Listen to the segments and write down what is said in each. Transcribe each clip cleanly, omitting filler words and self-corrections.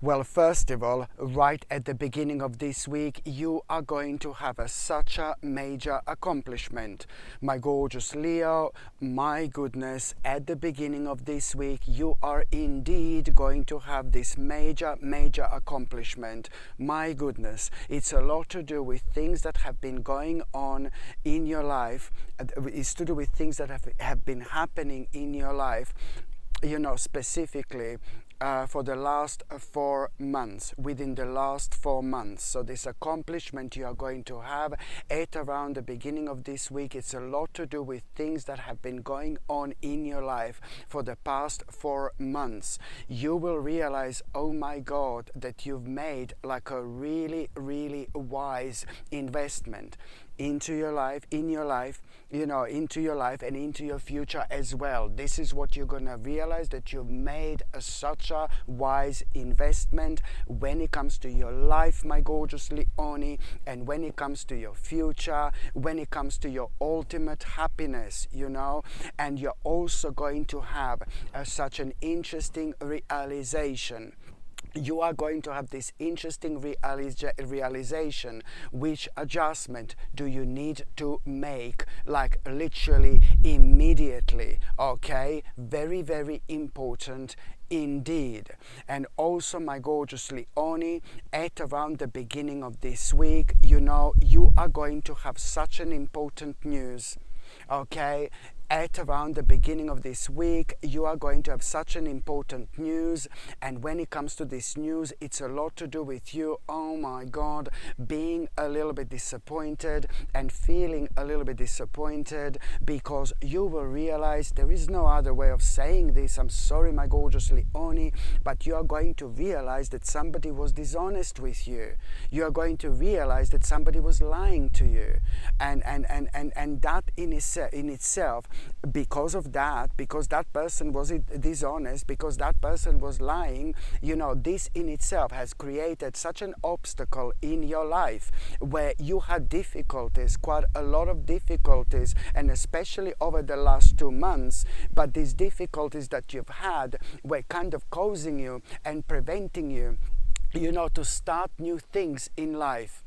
Well, first of all, right at the beginning of this week, you are going to have such a major accomplishment. My gorgeous Leo, my goodness, at the beginning of this week, you are indeed going to have this major accomplishment. My goodness, it's a lot to do with things that have been going on in your life. It's to do with things that have been happening in your life, specifically for the last 4 months, within the last 4 months. So this accomplishment you are going to have at around the beginning of this week, it's a lot to do with things that have been going on in your life for the past 4 months. You will realize, oh my God, that you've made like a really wise investment into your life, into your life and into your future as well. This is what you're going to realize, that you've made such a wise investment when it comes to your life, my gorgeous Leonie, and when it comes to your future, when it comes to your ultimate happiness, and you're also going to have such an interesting realization. You are going to have this interesting realization. Which adjustment do you need to make, like literally immediately? Okay, very important indeed. And also, my gorgeous Leonie, at around the beginning of this week, you are going to have such an important news. Okay, at around the beginning of this week, you are going to have such an important news. And when it comes to this news, it's a lot to do with you, oh my God, being a little bit disappointed and feeling a little bit disappointed, because you will realize, there is no other way of saying this, I'm sorry, my gorgeous Leonie, but you are going to realize that somebody was dishonest with you. You are going to realize that somebody was lying to you. And that in itself, because that person was dishonest, because that person was lying, this in itself has created such an obstacle in your life where you had difficulties, quite a lot of difficulties, and especially over the last 2 months. But these difficulties that you've had were kind of causing you and preventing you, to start new things in life,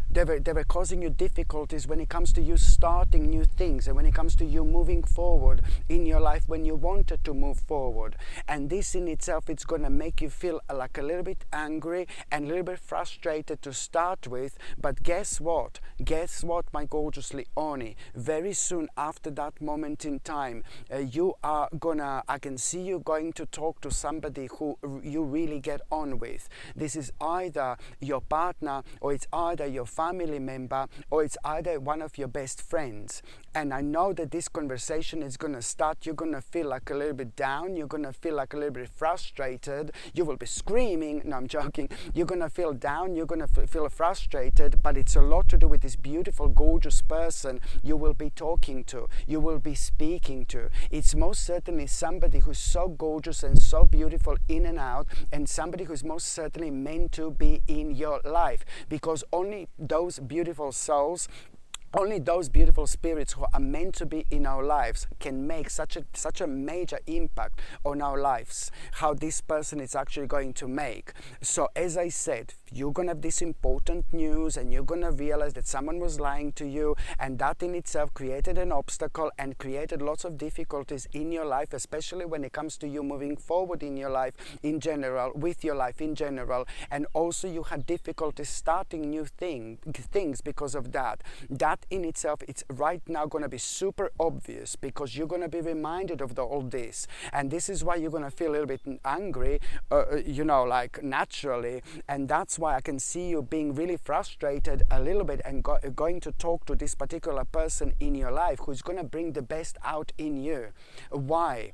They were causing you difficulties when it comes to you starting new things, and when it comes to you moving forward in your life when you wanted to move forward. And this in itself, it's going to make you feel like a little bit angry and a little bit frustrated to start with. But guess what? My gorgeous Leonie, very soon after that moment in time, I can see you going to talk to somebody who you really get on with. This is either your partner, or it's either your family member, or it's either one of your best friends. And I know that this conversation is going to start. You're going to feel like a little bit down. You're going to feel like a little bit frustrated. You will be screaming. No, I'm joking. You're going to feel down. You're going to feel frustrated. But it's a lot to do with this beautiful, gorgeous person you will be talking to. You will be speaking to. It's most certainly somebody who's so gorgeous and so beautiful in and out, and somebody who's most certainly meant to be in your life, because only those beautiful souls, only those beautiful spirits who are meant to be in our lives can make such a major impact on our lives, how this person is actually going to make. So as I said, you're going to have this important news, and you're going to realize that someone was lying to you, and that in itself created an obstacle and created lots of difficulties in your life, especially when it comes to you moving forward in your life in general, with your life in general. And also you had difficulties starting new things because of that. That in itself, it's right now going to be super obvious, because you're going to be reminded of all this. And this is why you're going to feel a little bit angry, like naturally. And that's why I can see you being really frustrated a little bit, and going to talk to this particular person in your life who's going to bring the best out in you. Why?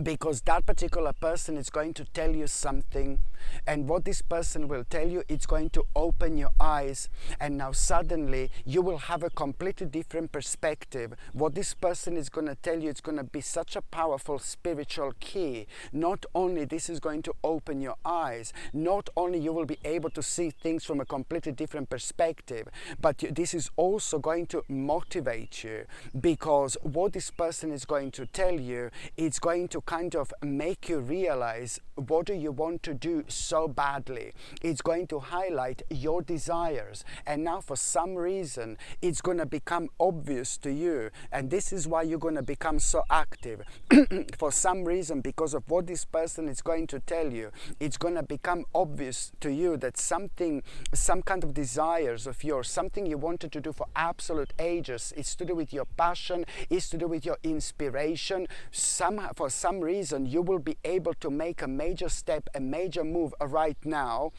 Because that particular person is going to tell you something, and what this person will tell you, it's going to open your eyes, and now suddenly you will have a completely different perspective. What this person is going to tell you, it's going to be such a powerful spiritual key. Not only this is going to open your eyes, not only you will be able to see things from a completely different perspective, but this is also going to motivate you, because what this person is going to tell you, it's going to kind of make you realize what do you want to do so badly. It's going to highlight your desires, and now for some reason it's going to become obvious to you, and this is why you're going to become so active. For some reason, because of what this person is going to tell you, it's going to become obvious to you that some kind of desires of yours, something you wanted to do for absolute ages, it's to do with your passion, it's to do with your inspiration. For some reason you will be able to make a major step, a major move right now.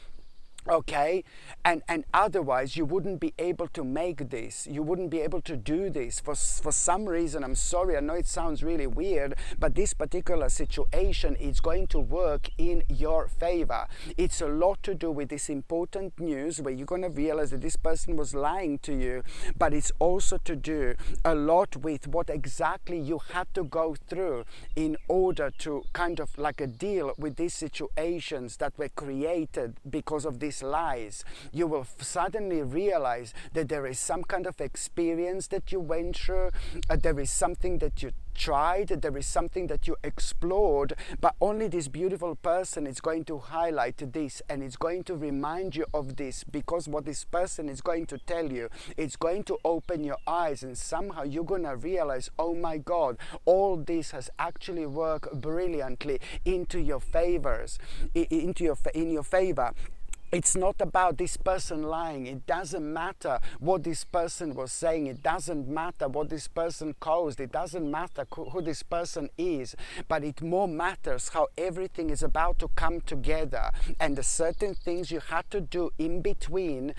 Okay, and otherwise you wouldn't be able to make this, you wouldn't be able to do this for some reason. I'm sorry, I know it sounds really weird, but this particular situation is going to work in your favor. It's a lot to do with this important news where you're going to realize that this person was lying to you, but it's also to do a lot with what exactly you had to go through in order to kind of like deal with these situations that were created because of these lies. You will suddenly realize that there is some kind of experience that you went through, there is something that you tried, there is something that you explored, but only this beautiful person is going to highlight this, and it's going to remind you of this, because what this person is going to tell you, it's going to open your eyes, and somehow you're going to realize, oh my God, all this has actually worked brilliantly into your favors, in your favor. It's not about this person lying. It doesn't matter what this person was saying. It doesn't matter what this person caused. It doesn't matter who this person is. But it more matters how everything is about to come together. And the certain things you had to do in between,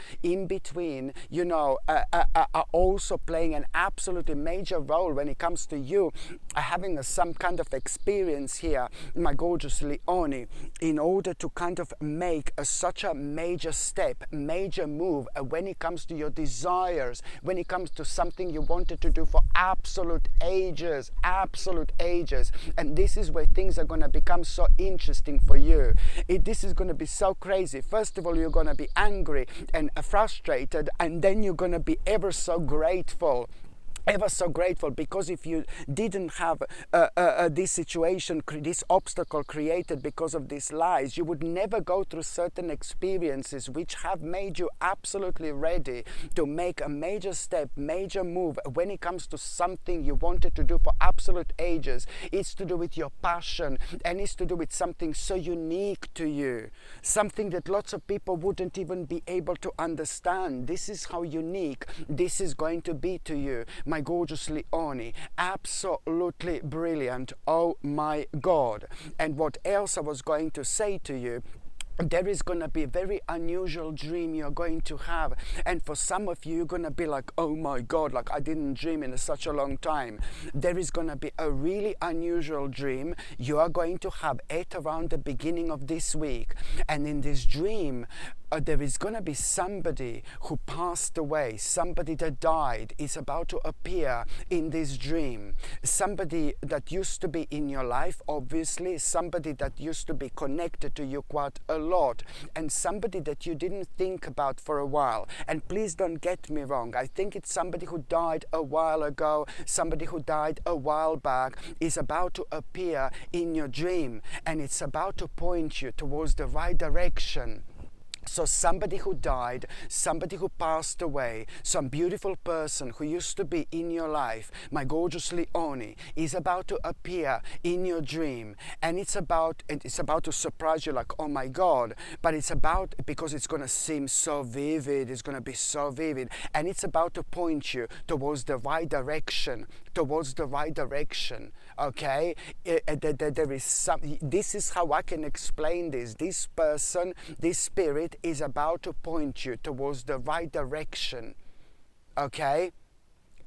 you know, are also playing an absolutely major role when it comes to you having some kind of experience here, my gorgeous Leonie, in order to kind of make such a major step, major move when it comes to your desires, when it comes to something you wanted to do for absolute ages. And this is where things are going to become so interesting for you. This is going to be so crazy. First of all, you're going to be angry and frustrated, and then you're going to be ever so grateful, because if you didn't have this situation, this obstacle created because of these lies, you would never go through certain experiences which have made you absolutely ready to make a major step, major move when it comes to something you wanted to do for absolute ages. It's to do with your passion, and it's to do with something so unique to you, something that lots of people wouldn't even be able to understand. This is how unique this is going to be to you, my gorgeous Leonie. Absolutely brilliant. Oh my God. And what else I was going to say to you, there is going to be a very unusual dream you're going to have, and for some of you, you're going to be like, oh my God, like I didn't dream in such a long time. There is going to be a really unusual dream you are going to have at around the beginning of this week, and in this dream there is going to be somebody who passed away, somebody that died is about to appear in this dream. Somebody that used to be in your life, obviously, somebody that used to be connected to you quite a lot, and somebody that you didn't think about for a while. And please don't get me wrong, I think it's somebody who died a while ago, somebody who died a while back is about to appear in your dream, and it's about to point you towards the right direction. So somebody who died, somebody who passed away, some beautiful person who used to be in your life, my gorgeous Leonie, is about to appear in your dream. And it's about to surprise you like, oh my God. But it's about, because it's going to seem so vivid, it's going to be so vivid. And it's about to point you towards the right direction, okay? There is some, this is how I can explain this. This person, this spirit is about to point you towards the right direction, okay?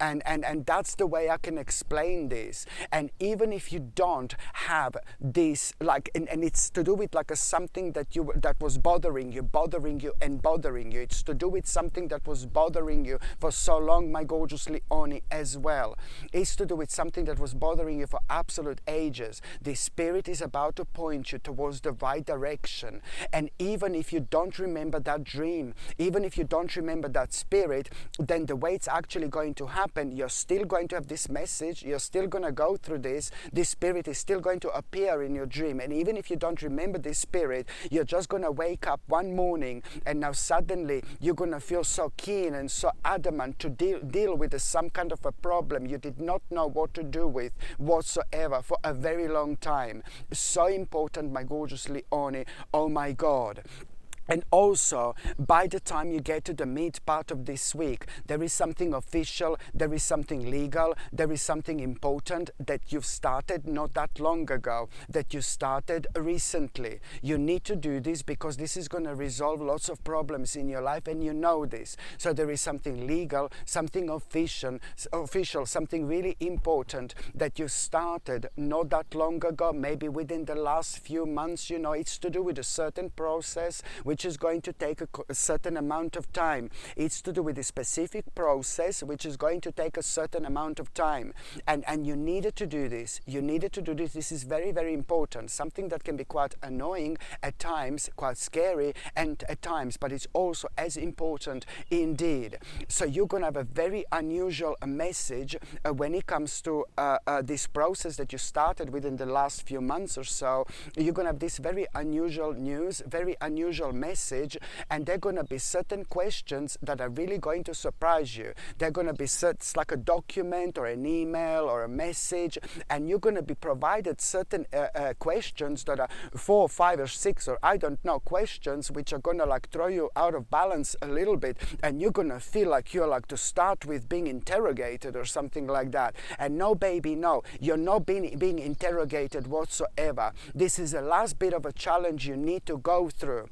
And that's the way I can explain this. And even if you don't have this, like, and it's to do with like something that was bothering you. It's to do with something that was bothering you for so long, my gorgeous Leonie, as well. It's to do with something that was bothering you for absolute ages. The spirit is about to point you towards the right direction. And even if you don't remember that dream, even if you don't remember that spirit, then the way it's actually going to happen happen. You're still going to have this message. You're still going to go through this. This spirit is still going to appear in your dream. And even if you don't remember this spirit, you're just going to wake up one morning and now suddenly you're going to feel so keen and so adamant to deal with some kind of a problem you did not know what to do with whatsoever for a very long time. So important, my gorgeous Leone. Oh my God. And also, by the time you get to the mid part of this week, there is something official, there is something legal, there is something important that you've started not that long ago, that you started recently. You need to do this because this is going to resolve lots of problems in your life, and you know this. So there is something legal, something official, something really important that you started not that long ago, maybe within the last few months. You know, it's to do with a certain process, which is going to take a certain amount of time. It's to do with a specific process which is going to take a certain amount of time. And you needed to do this. You needed to do this. This is very, very important. Something that can be quite annoying at times, quite scary and at times, but it's also as important indeed. So you're going to have a very unusual message when it comes to this process that you started within the last few months or so. You're going to have this very unusual news, very unusual message, and there are going to be certain questions that are really going to surprise you. They're going to be it's like a document or an email or a message, and you're going to be provided certain questions that are 4, 5 or 6 or I don't know, questions which are going to like throw you out of balance a little bit, and you're going to feel like you're like to start with being interrogated or something like that. And no, baby, no, you're not being interrogated whatsoever. This is the last bit of a challenge you need to go through.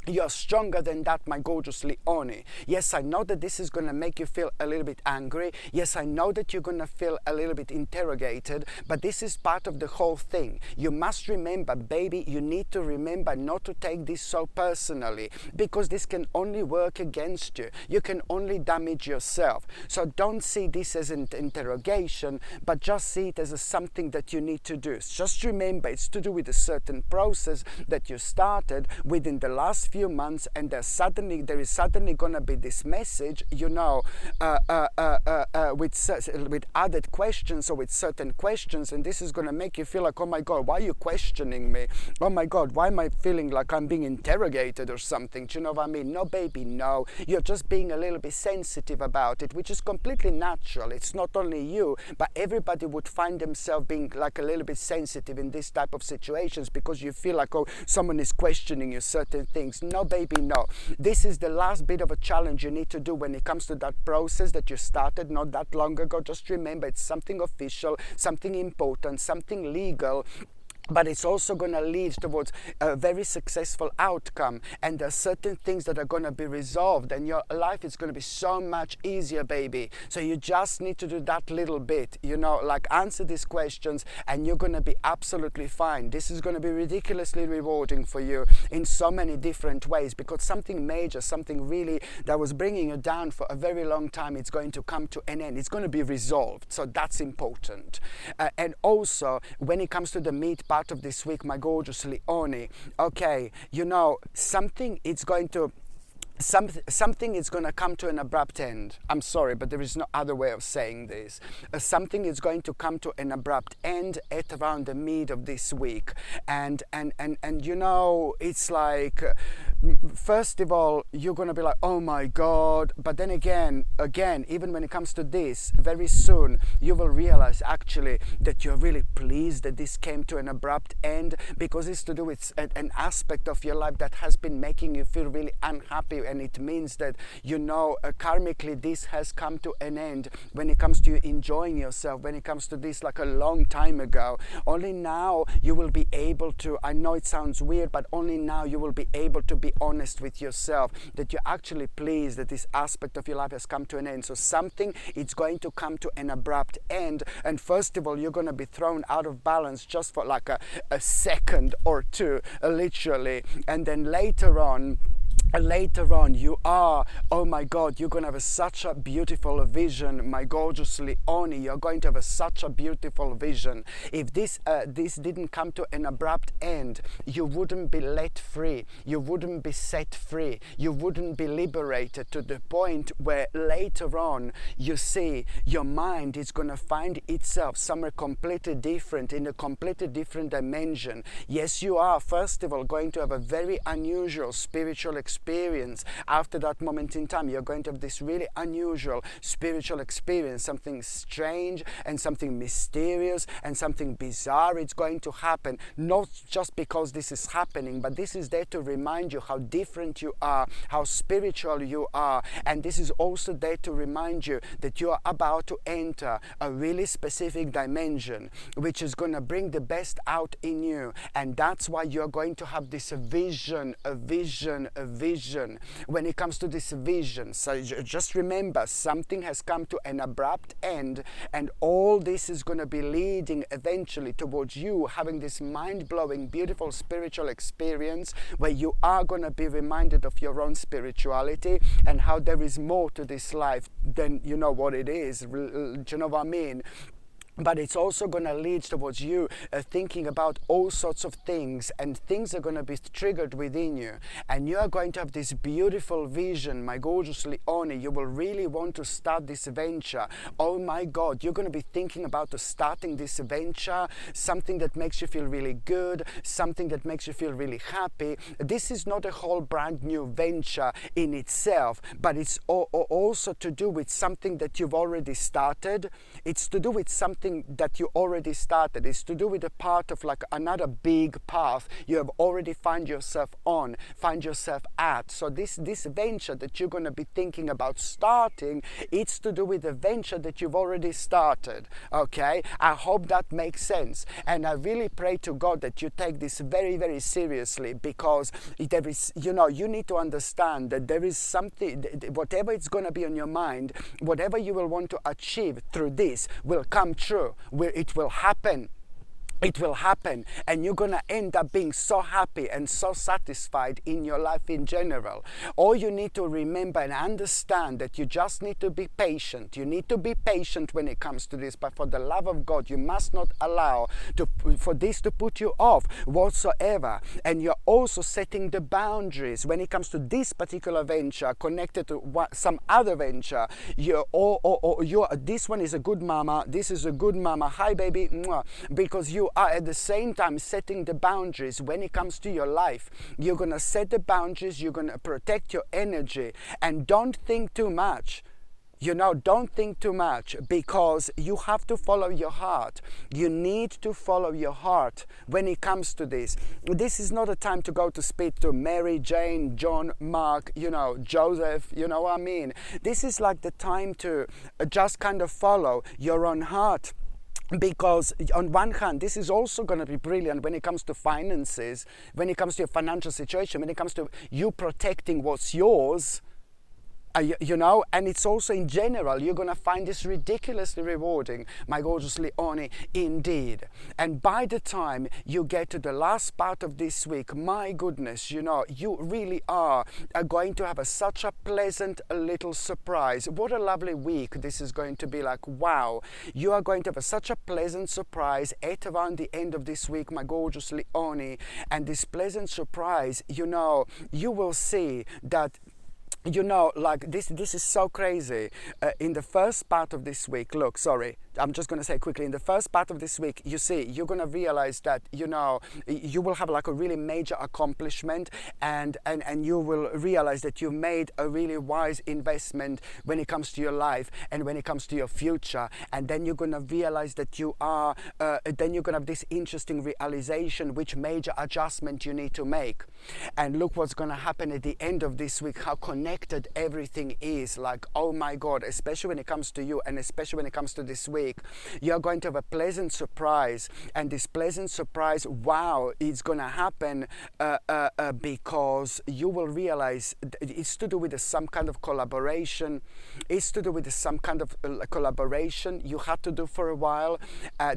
You're stronger than that, my gorgeous Leone. Yes, I know that this is going to make you feel a little bit angry. Yes, I know that you're going to feel a little bit interrogated, but this is part of the whole thing. You must remember, baby, you need to remember not to take this so personally, because this can only work against you. You can only damage yourself. So don't see this as an interrogation, but just see it as something that you need to do. Just remember, it's to do with a certain process that you started within the last few months, and there is suddenly going to be this message, you know, with added questions or with certain questions, and this is going to make you feel like, oh my God, why are you questioning me? Oh my God, why am I feeling like I'm being interrogated or something? Do you know what I mean? No, baby, no. You're just being a little bit sensitive about it, which is completely natural. It's not only you, but everybody would find themselves being like a little bit sensitive in this type of situations, because you feel like, oh, someone is questioning you certain things. No, baby, no. This is the last bit of a challenge you need to do when it comes to that process that you started not that long ago. Just remember, it's something official, something important, something legal, but it's also going to lead towards a very successful outcome, and there are certain things that are going to be resolved, and your life is going to be so much easier, baby. So you just need to do that little bit, you know, like answer these questions, and you're going to be absolutely fine. This is going to be ridiculously rewarding for you in so many different ways, because something major, something really that was bringing you down for a very long time, it's going to come to an end. It's going to be resolved. So that's important. And also, when it comes to the meat part of this week, my gorgeous Leone, okay, you know, something is going to come to an abrupt end. I'm sorry, but there is no other way of saying this. Something is going to come to an abrupt end at around the mid of this week, and you know, it's like, first of all, you're going to be like, oh my God, but then again, even when it comes to this, very soon you will realize actually that you're really pleased that this came to an abrupt end, because it's to do with an aspect of your life that has been making you feel really unhappy, and it means that, you know, karmically this has come to an end when it comes to you enjoying yourself, when it comes to this like a long time ago. Only now you will be able to, I know it sounds weird, but only now you will be able to be honest with yourself that you're actually pleased that this aspect of your life has come to an end. So something is going to come to an abrupt end, and first of all, you're going to be thrown out of balance just for like a second or two, literally, and then later on later on you are, oh my God, you're going to have such a beautiful vision, my gorgeous Leonie. You're going to have such a beautiful vision. If this didn't come to an abrupt end, you wouldn't be let free, you wouldn't be set free, you wouldn't be liberated, to the point where later on you see your mind is going to find itself somewhere completely different, in a completely different dimension. Yes, you are first of all going to have a very unusual spiritual experience. After that moment in time, you're going to have this really unusual spiritual experience, something strange and something mysterious and something bizarre. It's going to happen, not just because this is happening, but this is there to remind you how different you are, how spiritual you are. And this is also there to remind you that you are about to enter a really specific dimension, which is going to bring the best out in you. And that's why you're going to have this vision. When it comes to this vision, so just remember, something has come to an abrupt end, and all this is going to be leading eventually towards you having this mind-blowing, beautiful spiritual experience, where you are going to be reminded of your own spirituality and how there is more to this life than you know what it is. Do you know what I mean? But it's also going to lead towards you thinking about all sorts of things, and things are going to be triggered within you. And you are going to have this beautiful vision, my gorgeous Leonie. You will really want to start this venture. Oh my God, you're going to be thinking about starting this venture, something that makes you feel really good, something that makes you feel really happy. This is not a whole brand new venture in itself, but it's also to do with something that you've already started. It's to do with something that you already started. It's to do with a part of like another big path you have already find yourself at. So this venture that you're going to be thinking about starting, it's to do with the venture that you've already started. Okay, I hope that makes sense, and I really pray to God that you take this very, very seriously, because there is, you need to understand that there is something, whatever it's going to be on your mind, whatever you will want to achieve through this will come true. Where it will happen. It will happen, and you're going to end up being so happy and so satisfied in your life in general. All you need to remember and understand that you just need to be patient. You need to be patient when it comes to this, but for the love of God, you must not allow for this to put you off whatsoever. And you're also setting the boundaries when it comes to this particular venture connected to some other venture. This one is a good mama, this is a good mama, hi baby, mwah, because you are at the same time setting the boundaries when it comes to your life. You're going to set the boundaries, you're going to protect your energy, and don't think too much. Don't think too much, because you have to follow your heart. You need to follow your heart when it comes to this. This is not a time to go to speak to Mary, Jane, John, Mark, Joseph, you know what I mean? This is like the time to just kind of follow your own heart. Because on one hand, this is also going to be brilliant when it comes to finances, when it comes to your financial situation, when it comes to you protecting what's yours, and it's also in general, you're going to find this ridiculously rewarding, my gorgeous Leonie, indeed. And by the time you get to the last part of this week, my goodness, you really are going to have such a pleasant little surprise. What a lovely week this is going to be like. Wow, you are going to have such a pleasant surprise at around the end of this week, my gorgeous Leonie. And this pleasant surprise, you will see that this is so crazy. In the first part of this week, I'm just going to say quickly, in the first part of this week, you're going to realize that, you will have like a really major accomplishment, and you will realize that you made a really wise investment when it comes to your life and when it comes to your future. And then you're going to realize that then you're going to have this interesting realization which major adjustment you need to make. And look what's going to happen at the end of this week, how connected everything is. Like, oh my God, especially when it comes to you, and especially when it comes to this week. week, you're going to have a pleasant surprise. And this pleasant surprise, wow, it's going to happen because you will realize it's to do with some kind of collaboration. It's to do with some kind of collaboration you had to do for a while.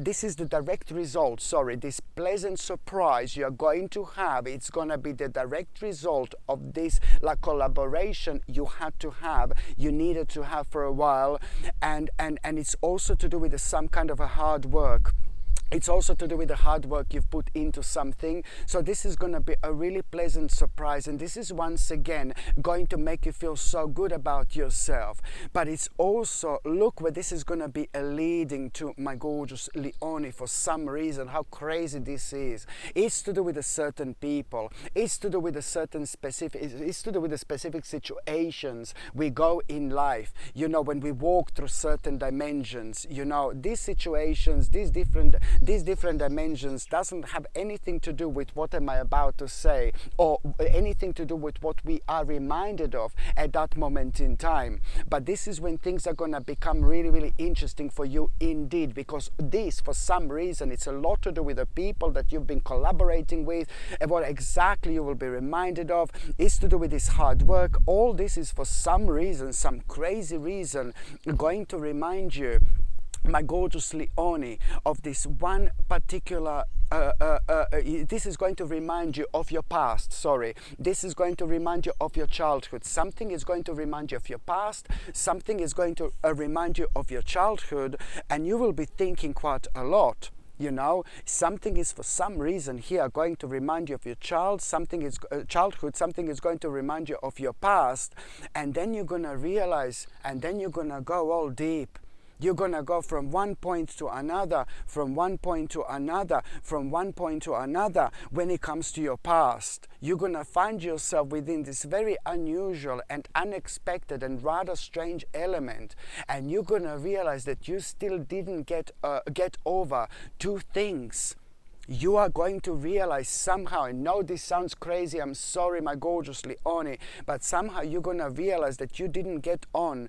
This is the direct result, this pleasant surprise you're going to have. It's going to be the direct result of this collaboration you had to have, you needed to have for a while. And it's also to do with some kind of a hard work. It's also to do with the hard work you've put into something. So this is going to be a really pleasant surprise. And this is once again going to make you feel so good about yourself. But it's also, look where this is going to be leading to, my gorgeous Leonie, for some reason. How crazy this is. It's to do with a certain people. It's to do with a certain specific, it's to do with the specific situations we go in life. You know, when we walk through certain dimensions, you know, these situations, these different dimensions doesn't have anything to do with what am I about to say, or anything to do with what we are reminded of at that moment in time. But this is when things are going to become really, really interesting for you indeed, because this, for some reason, it's a lot to do with the people that you've been collaborating with, and what exactly you will be reminded of is to do with this hard work. All this is for some reason, some crazy reason, going to remind you, my gorgeous Leonie, of this one particular this is going to remind you of your past. This is going to remind you of your childhood. Something is going to remind you of your past. Something is going to remind you of your childhood, and you will be thinking quite a lot. You know, something is for some reason here going to remind you of your childhood. Something is going to remind you of your past, and then you're gonna realize, and then you're gonna go all deep. You're going to go from one point to another, from one point to another, from one point to another when it comes to your past. You're going to find yourself within this very unusual and unexpected and rather strange element. And you're going to realize that you still didn't get over two things. You are going to realize somehow, I know this sounds crazy, I'm sorry, my gorgeous Leonie, but somehow you're going to realize that you didn't get over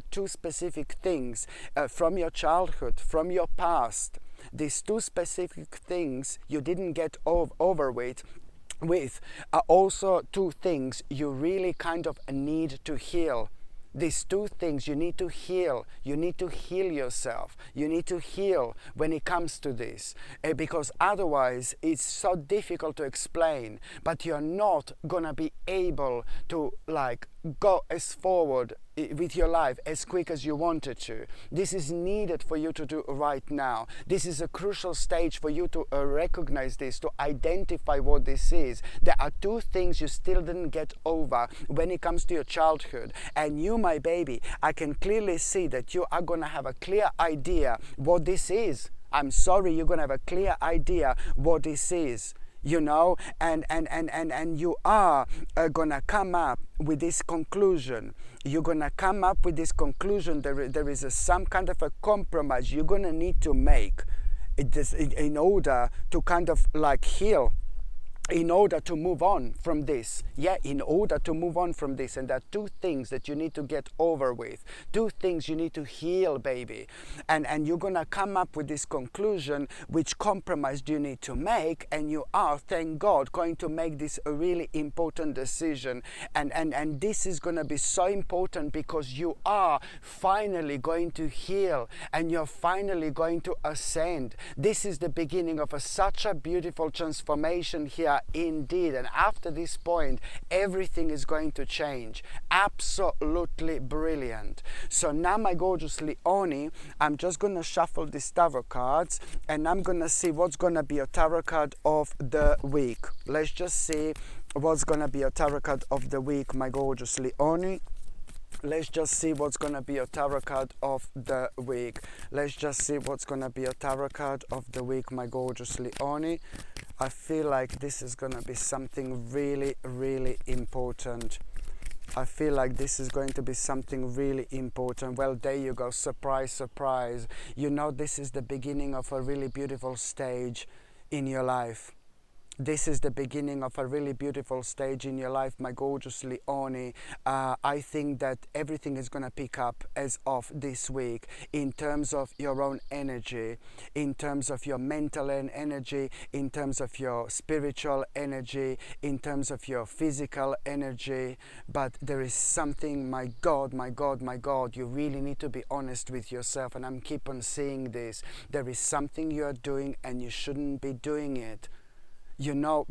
two specific things from your childhood, from your past. These two specific things you didn't get over with are also two things you really kind of need to heal. These two things you need to heal. You need to heal yourself. You need to heal when it comes to this, because otherwise it's so difficult to explain, but you're not gonna be able to go as forward with your life as quick as you wanted to. This is needed for you to do right now. This is a crucial stage for you to recognize this, to identify what this is. There are two things you still didn't get over when it comes to your childhood. And you, my baby, I can clearly see that you are going to have a clear idea what this is. I'm sorry, you're going to have a clear idea what this is. You know, and you are gonna come up with this conclusion. You're gonna come up with this conclusion. There is some kind of a compromise you're gonna need to make in order to kind of heal, in order to move on from this. In order to move on from this. And there are two things that you need to get over with. Two things you need to heal, baby. And you're going to come up with this conclusion, which compromise do you need to make, and you are, thank God, going to make this a really important decision. And this is going to be so important because you are finally going to heal, and you're finally going to ascend. This is the beginning of such a beautiful transformation here indeed. And after this point, everything is going to change. Absolutely brilliant. So now, my gorgeous Leonie, I'm just going to shuffle these tarot cards, and I'm going to see what's going to be a tarot card of the week. Let's just see what's going to be a tarot card of the week, my gorgeous Leonie. Let's just see what's going to be a tarot card of the week. Let's just see what's going to be a tarot card of the week, my gorgeous Leonie. I feel like this is going to be something really, really important. I feel like this is going to be something really important. Well, there you go. Surprise, surprise. You know, this is the beginning of a really beautiful stage in your life. This is the beginning of a really beautiful stage in your life, my gorgeous Leone. I think that everything is going to pick up as of this week in terms of your own energy, in terms of your mental energy, in terms of your spiritual energy, in terms of your physical energy. But there is something, my God, my God, my God, you really need to be honest with yourself. And I'm keep on seeing this. There is something you are doing and you shouldn't be doing it. You know,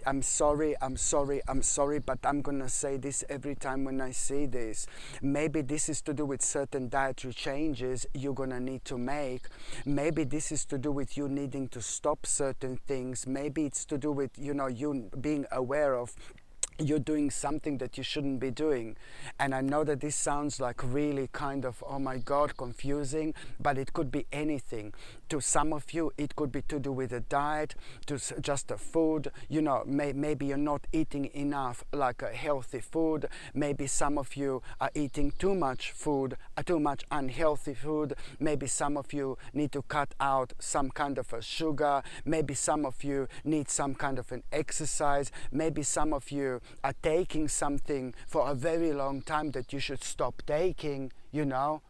I'm sorry, but I'm gonna say this every time when I see this. Maybe this is to do with certain dietary changes you're gonna need to make. Maybe this is to do with you needing to stop certain things. Maybe it's to do with, you know, you being aware of you're doing something that you shouldn't be doing. And I know that this sounds like really kind of, oh my God, confusing, but it could be anything. To some of you, it could be to do with a diet, to just a food. You know, maybe you're not eating enough like a healthy food. Maybe some of you are eating too much food, too much unhealthy food. Maybe some of you need to cut out some kind of a sugar. Maybe some of you need some kind of an exercise. Maybe some of you are taking something for a very long time that you should stop taking, you know.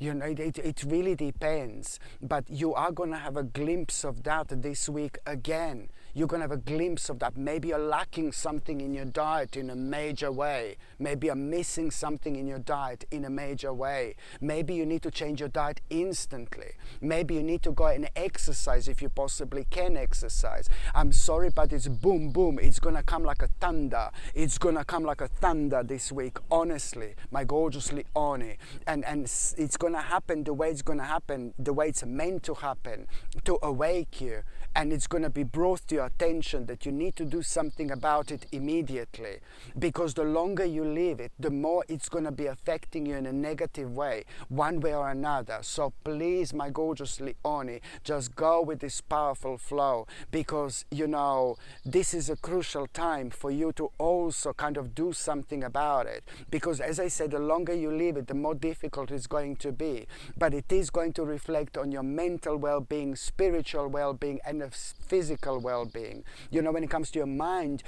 It really depends, but you are going to have a glimpse of that this week again. You're going to have a glimpse of that. Maybe you're lacking something in your diet in a major way. Maybe you're missing something in your diet in a major way. Maybe you need to change your diet instantly. Maybe you need to go and exercise if you possibly can exercise. I'm sorry, but it's boom, boom. It's going to come like a thunder. It's going to come like a thunder this week, honestly, my gorgeous Leone. And it's going to happen the way it's going to happen, the way it's meant to happen, to awake you. And it's going to be brought to your attention that you need to do something about it immediately. Because the longer you leave it, the more it's going to be affecting you in a negative way, one way or another. So please, my gorgeous Leone, just go with this powerful flow. Because, you know, this is a crucial time for you to also kind of do something about it. Because as I said, the longer you leave it, the more difficult it's going to be. But it is going to reflect on your mental well-being, spiritual well-being, and physical well-being. You know, when it comes to your mind,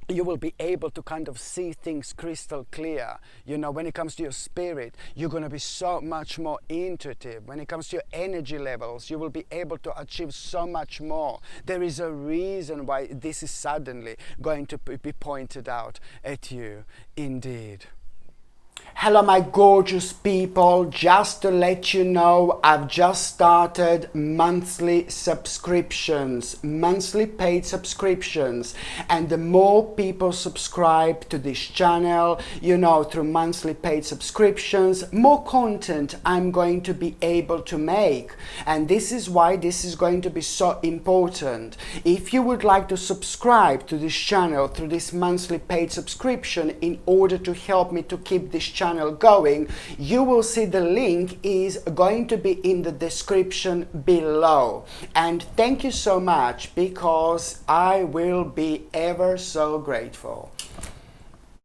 you will be able to kind of see things crystal clear. You know, when it comes to your spirit, you're going to be so much more intuitive. When it comes to your energy levels, you will be able to achieve so much more. There is a reason why this is suddenly going to be pointed out at you, indeed. Hello my gorgeous people, just to let you know, I've just started monthly subscriptions, monthly paid subscriptions, and the more people subscribe to this channel, you know, through monthly paid subscriptions, more content I'm going to be able to make. And this is why this is going to be so important. If you would like to subscribe to this channel through this monthly paid subscription in order to help me to keep this channel going, you will see the link is going to be in the description below. And thank you so much, because I will be ever so grateful.